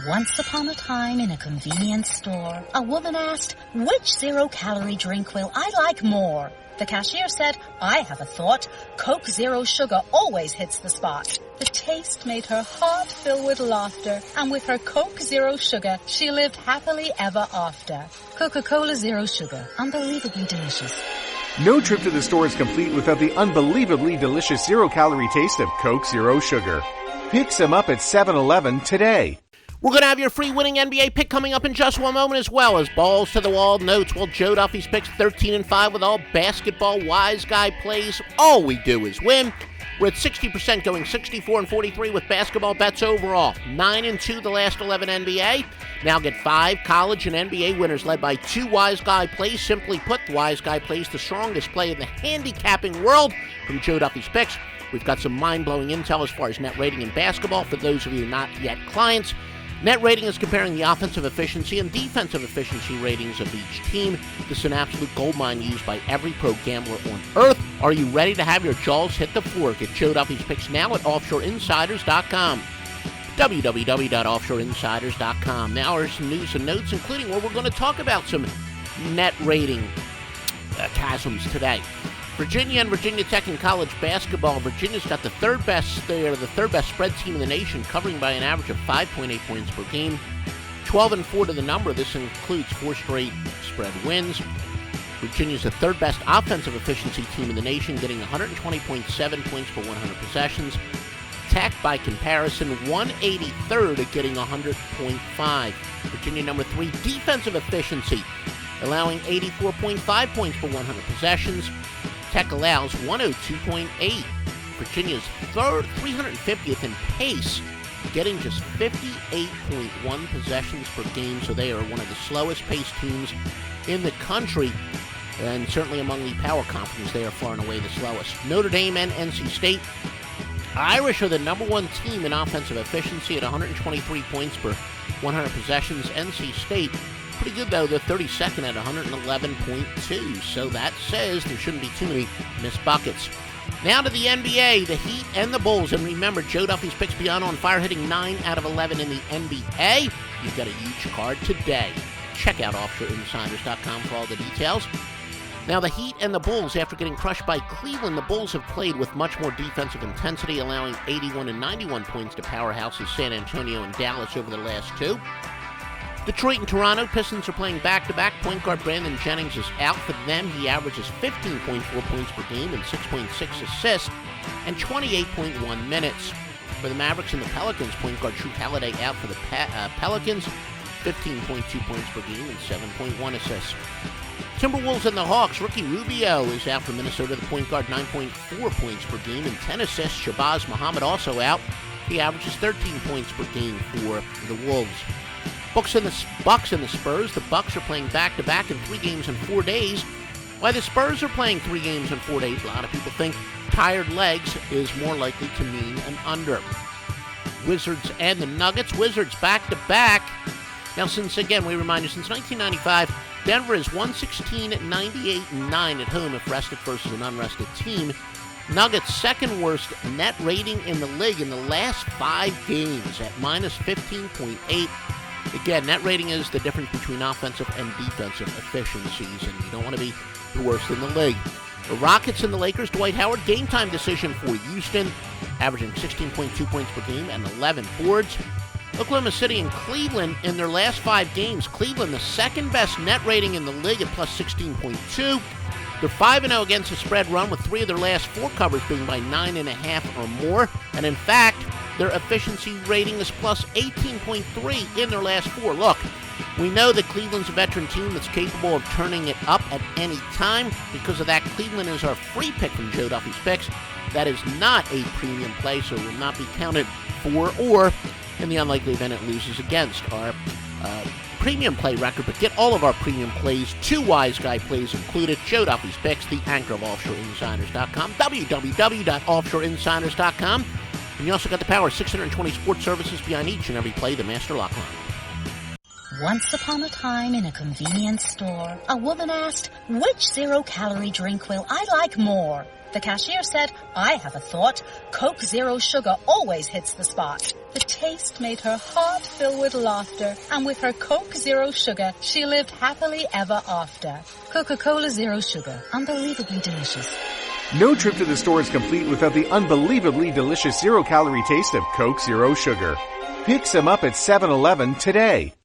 Once upon a time in a convenience store, a woman asked, "Which zero-calorie drink will I like more?" The cashier said, "I have a thought. Coke Zero Sugar always hits the spot." The taste made her heart fill with laughter, and with her Coke Zero Sugar, she lived happily ever after. Coca-Cola Zero Sugar, unbelievably delicious. No trip to the store is complete without the unbelievably delicious zero-calorie taste of Coke Zero Sugar. Pick some up at 7-Eleven today. We're going to have your free winning NBA pick coming up in just one moment, as well as balls to the wall notes. Well, Joe Duffy's picks 13-5 with all basketball wise guy plays. All we do is win. We're at 60% going 64-43 with basketball bets overall. 9-2 the last 11 NBA. Now get 5 college and NBA winners led by 2 wise guy plays. Simply put, wise guy plays the strongest play in the handicapping world from Joe Duffy's picks. We've got some mind-blowing intel as far as net rating in basketball for those of you not yet clients. Net rating is comparing the offensive efficiency and defensive efficiency ratings of each team. This is an absolute goldmine used by every pro gambler on earth. Are you ready to have your jaws hit the floor? Get Joe Duffy's picks now at offshoreinsiders.com. www.offshoreinsiders.com. Now are some news and notes, including where we're going to talk about some net rating chasms today. Virginia and Virginia Tech in college basketball. Virginia's got the third best spread team in the nation, covering by an average of 5.8 points per game. 12-4 to the number. This includes 4 straight spread wins. Virginia's the third best offensive efficiency team in the nation, getting 120.7 points per 100 possessions. Tech, by comparison, 183rd at getting 100.5. Virginia number 3, defensive efficiency, allowing 84.5 points per 100 possessions. Tech allows 102.8. Virginia's 350th in pace, getting just 58.1 possessions per game, so they are one of the slowest paced teams in the country, and certainly among the power conferences, they are far and away the slowest. Notre Dame and NC State. Irish are the number 1 team in offensive efficiency at 123 points per 100 possessions. NC State, pretty good though, they're 32nd at 111.2, so that says there shouldn't be too many missed buckets. Now to the NBA, the Heat and the Bulls, and remember, Joe Duffy's picks beyond on fire, hitting 9 out of 11 in the NBA. You've got a huge card today. Check out offshoreinsiders.com for all the details. Now the Heat and the Bulls, after getting crushed by Cleveland, the Bulls have played with much more defensive intensity, allowing 81 and 91 points to powerhouses San Antonio and Dallas over the last 2. Detroit and Toronto Pistons are playing back-to-back. Point guard Brandon Jennings is out for them. He averages 15.4 points per game and 6.6 assists and 28.1 minutes. For the Mavericks and the Pelicans, point guard Drew Holiday out for the Pelicans, 15.2 points per game and 7.1 assists. Timberwolves and the Hawks, Ricky Rubio is out for Minnesota, the point guard, 9.4 points per game and 10 assists. Shabazz Muhammad also out. He averages 13 points per game for the Wolves. Bucks and the Spurs. The Bucks are playing back-to-back in 3 games in 4 days. While the Spurs are playing 3 games in 4 days, a lot of people think tired legs is more likely to mean an under. Wizards and the Nuggets. Wizards back-to-back. Now, since 1995, Denver is 116-98-9 at home if rested versus an unrested team. Nuggets' second worst net rating in the league in the last 5 games at minus 15.8. Again, net rating is the difference between offensive and defensive efficiencies, and you don't want to be the worst in the league. The Rockets and the Lakers, Dwight Howard, game time decision for Houston, averaging 16.2 points per game and 11 boards. Oklahoma City and Cleveland in their last 5 games. Cleveland, the second best net rating in the league at plus 16.2. They're 5-0 against the spread run, with 3 of their last 4 covers being by 9.5 or more. And in fact, their efficiency rating is plus 18.3 in their last 4. Look, we know that Cleveland's a veteran team that's capable of turning it up at any time. Because of that, Cleveland is our free pick from Joe Duffy's picks. That is not a premium play, so it will not be counted for or in the unlikely event it loses against our premium play record. But get all of our premium plays, 2 wise guy plays included, Joe Duffy's picks, the anchor of offshoreinsiders.com, www.offshoreinsiders.com. And you also got the power of 620 sports services behind each and every play, the Master Lock Line. Once upon a time in a convenience store, a woman asked, "Which zero-calorie drink will I like more?" The cashier said, I have a thought. Coke Zero Sugar always hits the spot. The taste made her heart fill with laughter, and with her Coke Zero Sugar, she lived happily ever after. Coca-Cola Zero Sugar. Unbelievably delicious. No trip to the store is complete without the unbelievably delicious zero-calorie taste of Coke Zero Sugar. Pick some up at 7-Eleven today.